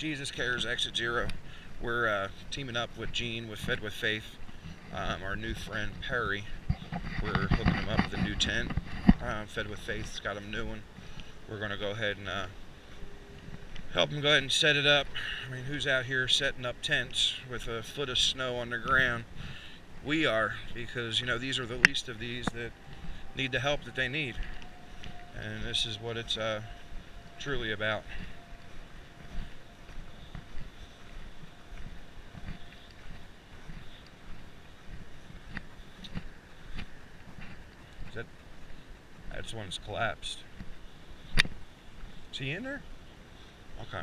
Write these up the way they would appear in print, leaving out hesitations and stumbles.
Jesus Cares Exit Zero. We're teaming up with Gene with Fed with Faith, our new friend Perry. We're hooking him up with a new tent. Fed with Faith's got him a new one. We're going to go ahead and help him go ahead and set it up. I mean, who's out here setting up tents with a foot of snow on the ground? We are, because, you know, these are the least of these that need the help that they need. And this is what it's truly about. That's the one that's collapsed. Is he in there? Okay.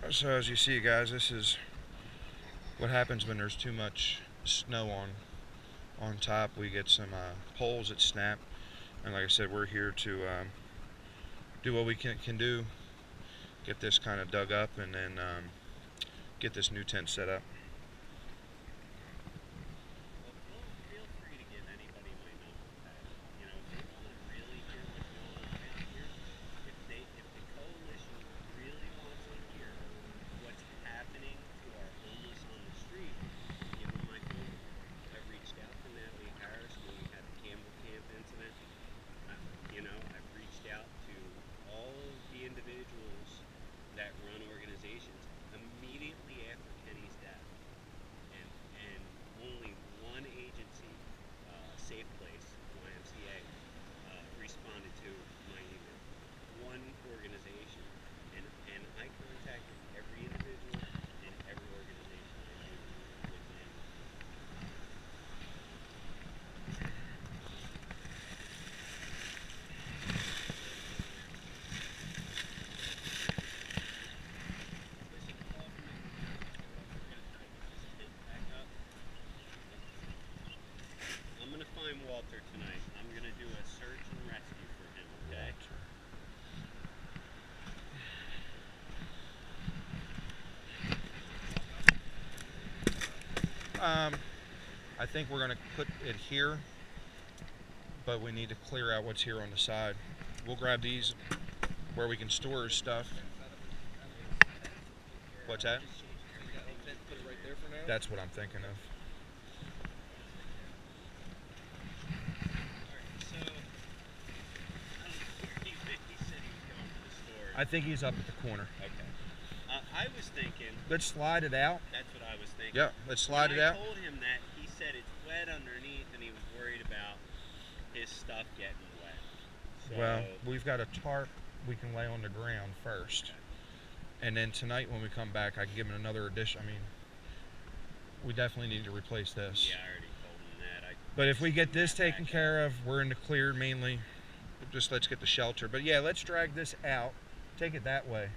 So as you see, guys, this is what happens when there's too much snow on top. We get some poles that snap, and like I said, we're here to do what we can do, get this kind of dug up, and then get this new tent set up. Walter tonight. I'm going to do a search and rescue for him, okay? I think we're going to put it here, but we need to clear out what's here on the side. We'll grab these where we can store his stuff. What's that? That's what I'm thinking of. I think he's up at the corner. Okay. I was thinking... Let's slide it out. That's what I was thinking. Yeah, let's slide it out. I told him that, he said it's wet underneath and he was worried about his stuff getting wet. So... Well, we've got a tarp we can lay on the ground first. And then tonight when we come back, I can give him another addition. I mean, we definitely need to replace this. Yeah, I already told him that. But if we get this taken care of, we're in the clear mainly. Just let's get the shelter. But yeah, let's drag this out. Take it that way.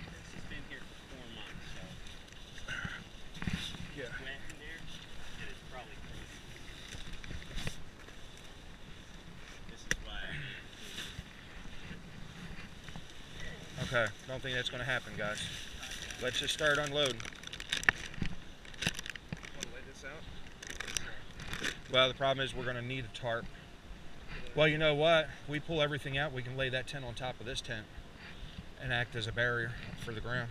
This has been here for 4 months, so yeah. It's wet in there, and it's probably frozen. This is why I Okay, don't think that's going to happen, guys. Let's just start unloading. Well, the problem is we're going to need a tarp. Well, you know what? We pull everything out, we can lay that tent on top of this tent and act as a barrier for the ground.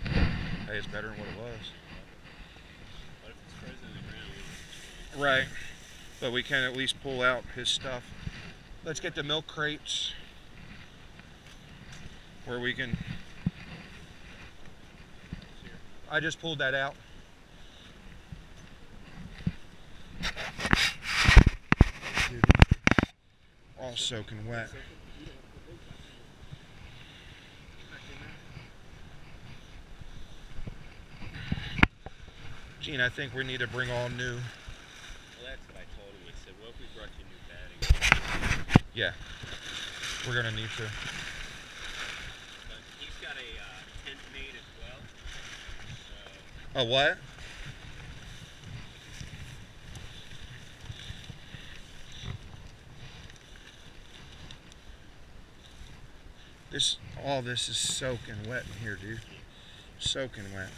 Hey, it's better than what it was. What if it's frozen in the ground? Right. But we can at least pull out his stuff. Let's get the milk crates where we can... I just pulled that out. All soaking wet. Gene, I think we need to bring all new. Well, that's what I told him. I said, what if we brought you new padding? Yeah, we're going to need to. But he's got a tent made as well. So... A what? All this is soaking wet in here, dude. Soaking wet.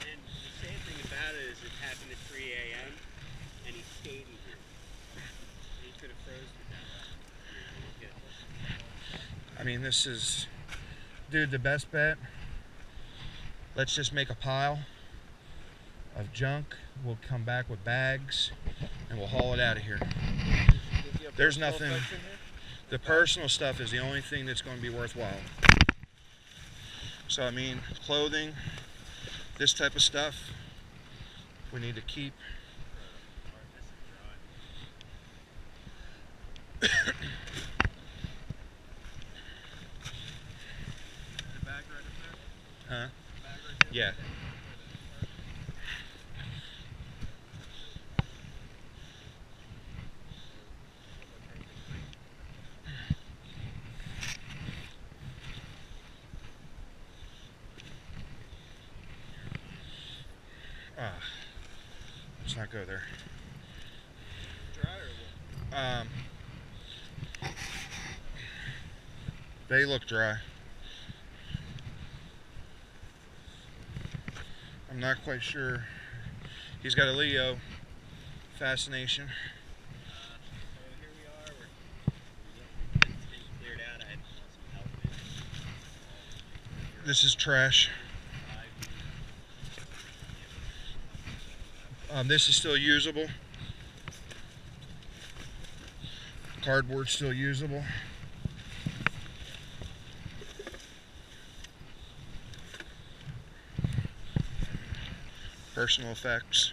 And the sad thing about it is it happened at 3 a.m. and he stayed in here. He could have froze to death. I mean, this is, dude, the best bet. Let's just make a pile of junk. We'll come back with bags and we'll haul it out of here. There's nothing. The personal stuff is the only thing that's going to be worthwhile. So, I mean, clothing, this type of stuff, we need to keep. The bag right up there? Huh? The bag right there? Yeah. Let's not go there. Dry or what? They look dry. I'm not quite sure. He's got a Leo fascination. So here we are. We're getting this thing cleared out. I had to call some help in. This is trash. This is still usable. Cardboard's still usable. Personal effects.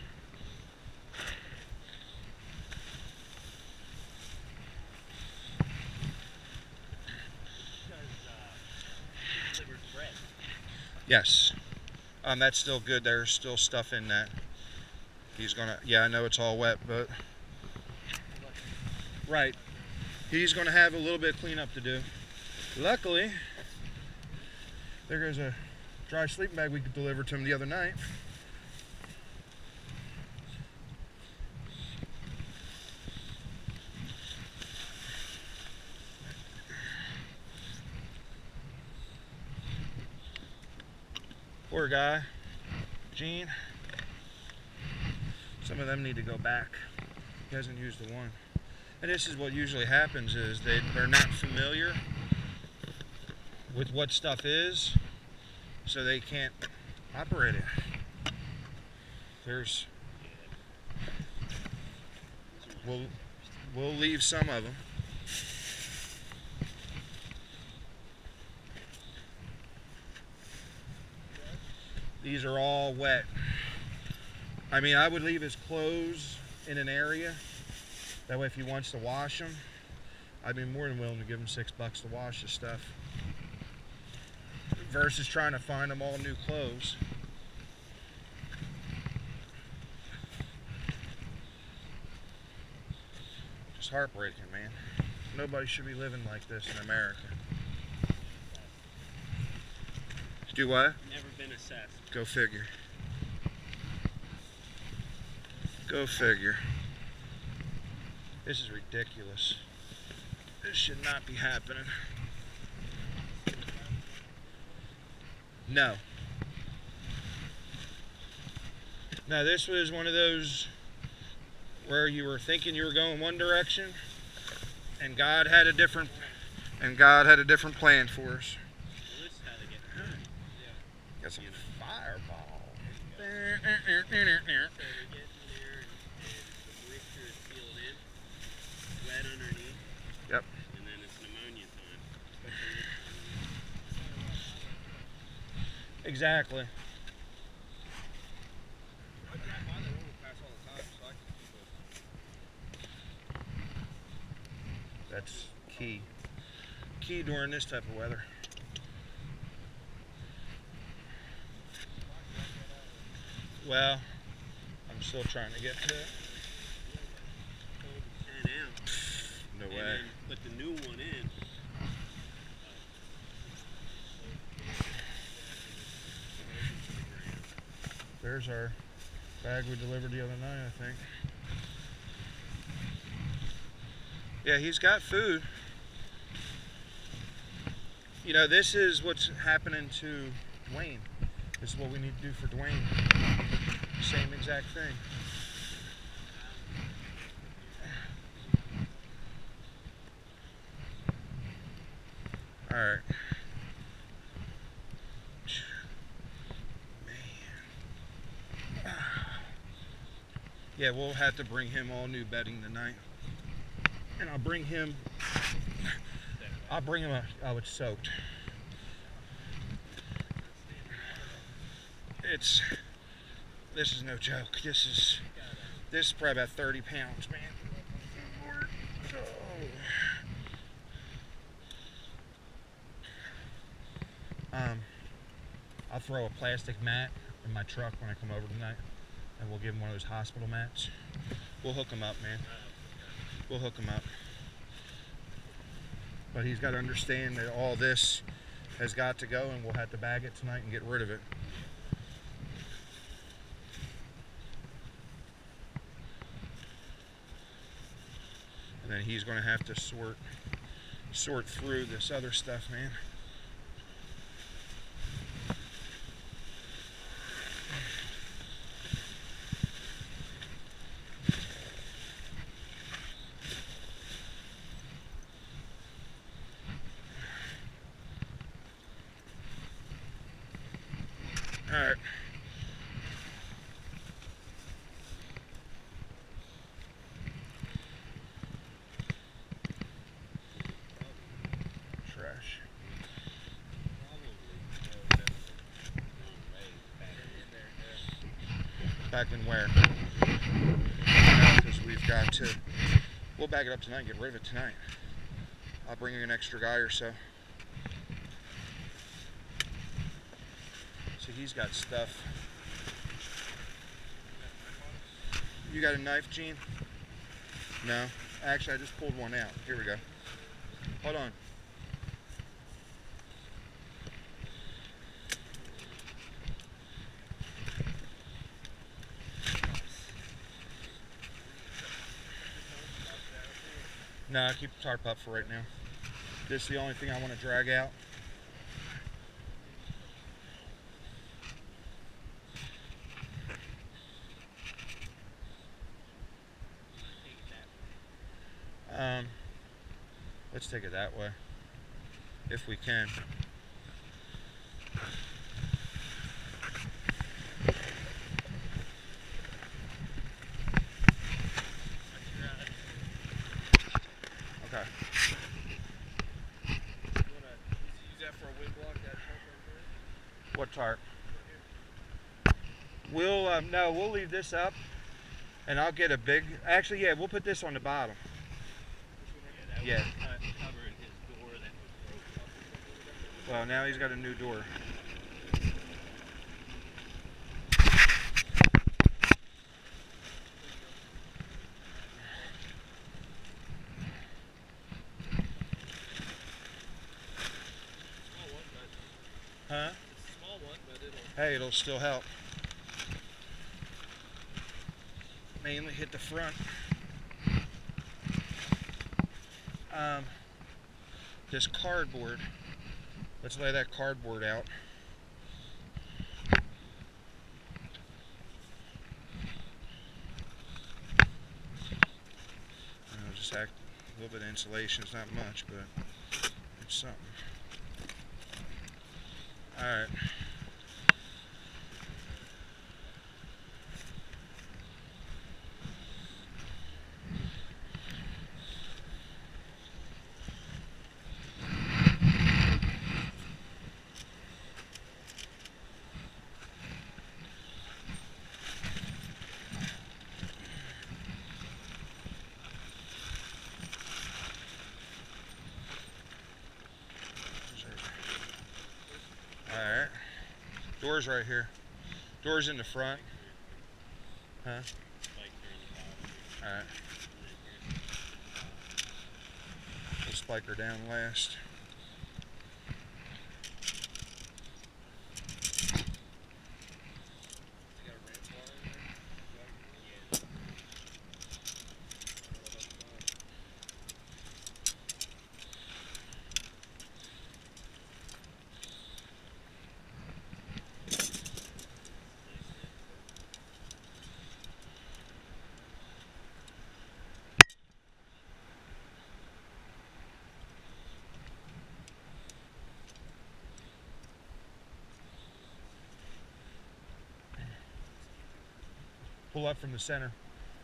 Delivered bread. Yes. That's still good. There's still stuff in that. He's gonna, yeah, I know it's all wet, but right. He's gonna have a little bit of cleanup to do. Luckily, there goes a dry sleeping bag we could deliver to him the other night. Poor guy, Gene. Some of them need to go back. He hasn't used the one. And this is what usually happens is they're not familiar with what stuff is, so they can't operate it. We'll leave some of them. These are all wet. I mean, I would leave his clothes in an area. That way if he wants to wash them, I'd be more than willing to give him $6 to wash his stuff. Versus trying to find them all new clothes. Just heartbreaking, man. Nobody should be living like this in America. Do what? Never been assessed. Go figure. Go figure. This is ridiculous. This should not be happening. No. Now this was one of those where you were thinking you were going one direction and God had a different plan for us. Well, this is how they get hurt. Got some fireball. So they're getting in there, and the moisture is sealed in, wet underneath. Yep. And then it's pneumonia time. Exactly. I drive by that overpass all the time, so I can keep it. That's key. Key during this type of weather. Well, I'm still trying to get to it. 10 out. No And way. then put the new one in. There's our bag we delivered the other night, I think. Yeah, he's got food. You know, this is what's happening to Dwayne. This is what we need to do for Dwayne. Same exact thing. All right. Man. Yeah, we'll have to bring him all new bedding tonight. And I'll bring him oh, it's soaked. This is no joke. This is probably about 30 pounds, man. I'll throw a plastic mat in my truck when I come over tonight, and we'll give him one of those hospital mats. We'll hook him up, man. We'll hook him up. But he's got to understand that all this has got to go, and we'll have to bag it tonight and get rid of it. And then he's going to have to sort through this other stuff, man. All right. Trash. Back in where? Because we've got to. We'll bag it up tonight and get rid of it tonight. I'll bring you an extra guy or so. So he's got stuff. You got a knife, Gene? No? Actually, I just pulled one out. Here we go. Hold on. No, keep the tarp up for right now. This is the only thing I want to drag out. Let's take it that way, if we can. Okay. You wanna use that for a wind block, that tarp right there? What tarp? Right We'll no, we'll leave this up, and I'll get a big. Actually, yeah, we'll put this on the bottom. Yeah. Covering his door that was broken. Well, now he's got a new door. Huh? It's a small one, but it'll. Hey, it'll still help. Mainly hit the front. This cardboard. Let's lay that cardboard out. Just act a little bit of insulation. It's not much, but it's something. All right. Alright. Door's right here. Door's in the front. Huh? Alright. We'll spike her down last. You got a ramp bar in there? pull up from the center.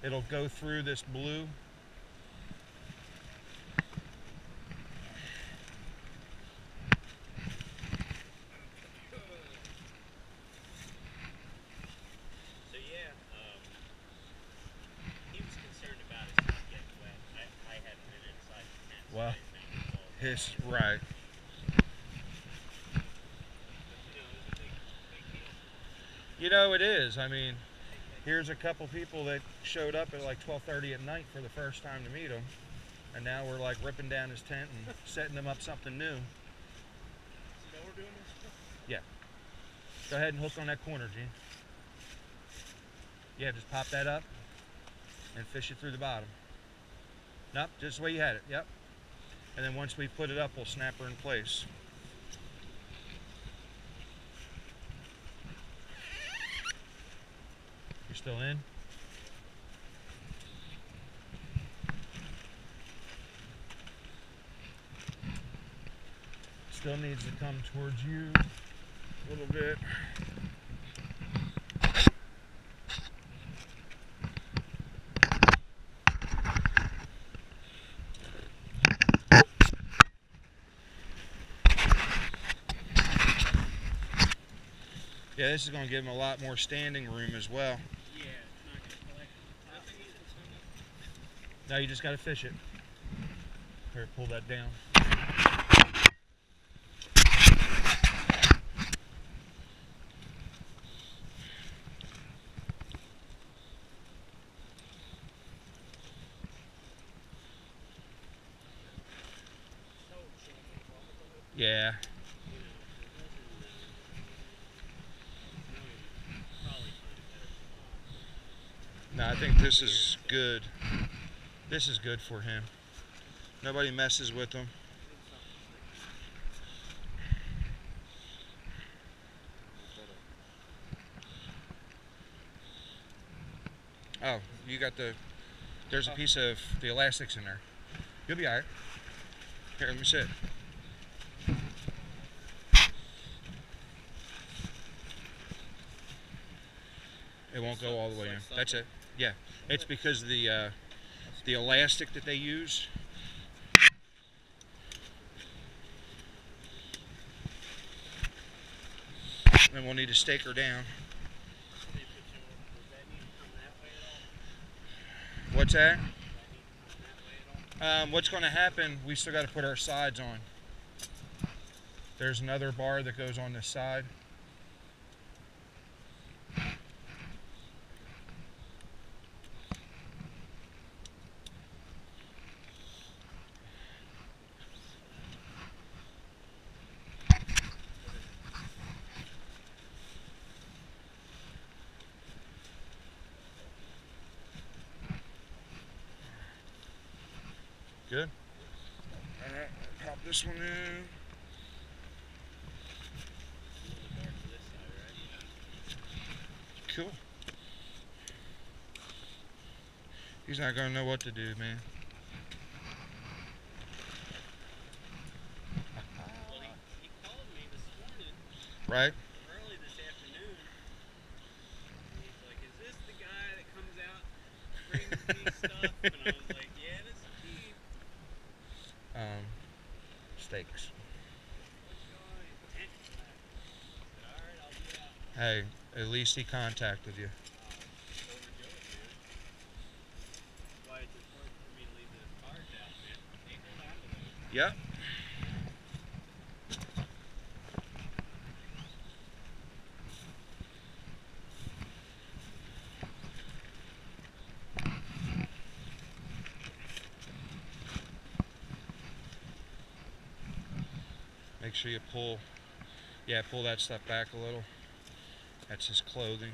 It'll go through this blue. So yeah, he was concerned about his feet getting wet. I hadn't been inside the tent, so Well, I didn't think it was all His bad. right. But, it was a big deal. You know, it is. I mean, here's a couple people that showed up at like 12:30 at night for the first time to meet him, and now we're like ripping down his tent and setting him up something new. So now we're doing this? Go ahead and hook on that corner, Gene. Yeah, just pop that up and fish it through the bottom. Nope, just the way you had it. Yep. And then once we put it up, we'll snap her in place. You're still in? Still needs to come towards you a little bit. Yeah, this is going to give him a lot more standing room as well. Yeah, it's not going to collect nothing either. Now you just got to fish it. Here, pull that down. Yeah. No, I think this is good. This is good for him. Nobody messes with him. Oh, you got there's a piece of the elastics in there. You'll be all right. Here, let me sit. It won't go all the way in. That's it. Yeah, it's because of the elastic that they use. And we'll need to stake her down. What's that? What's going to happen, we still got to put our sides on. There's another bar that goes on this side. Good. All right, pop this one in. Cool. He's not gonna know what to do, man. Well, he called me this morning, Right? early this afternoon. And he's like, "Is this the guy that comes out and brings me stuff?" And I was like, "Yeah, this is Steve. Steaks. What's going on? Tent class." I said, "All right, I'll be out." Hey, at least he contacted you. Overdo it, man. That's why it's important for me to leave the cards out, man. They hold on to those. Yep. Make sure you pull that stuff back a little. That's his clothing.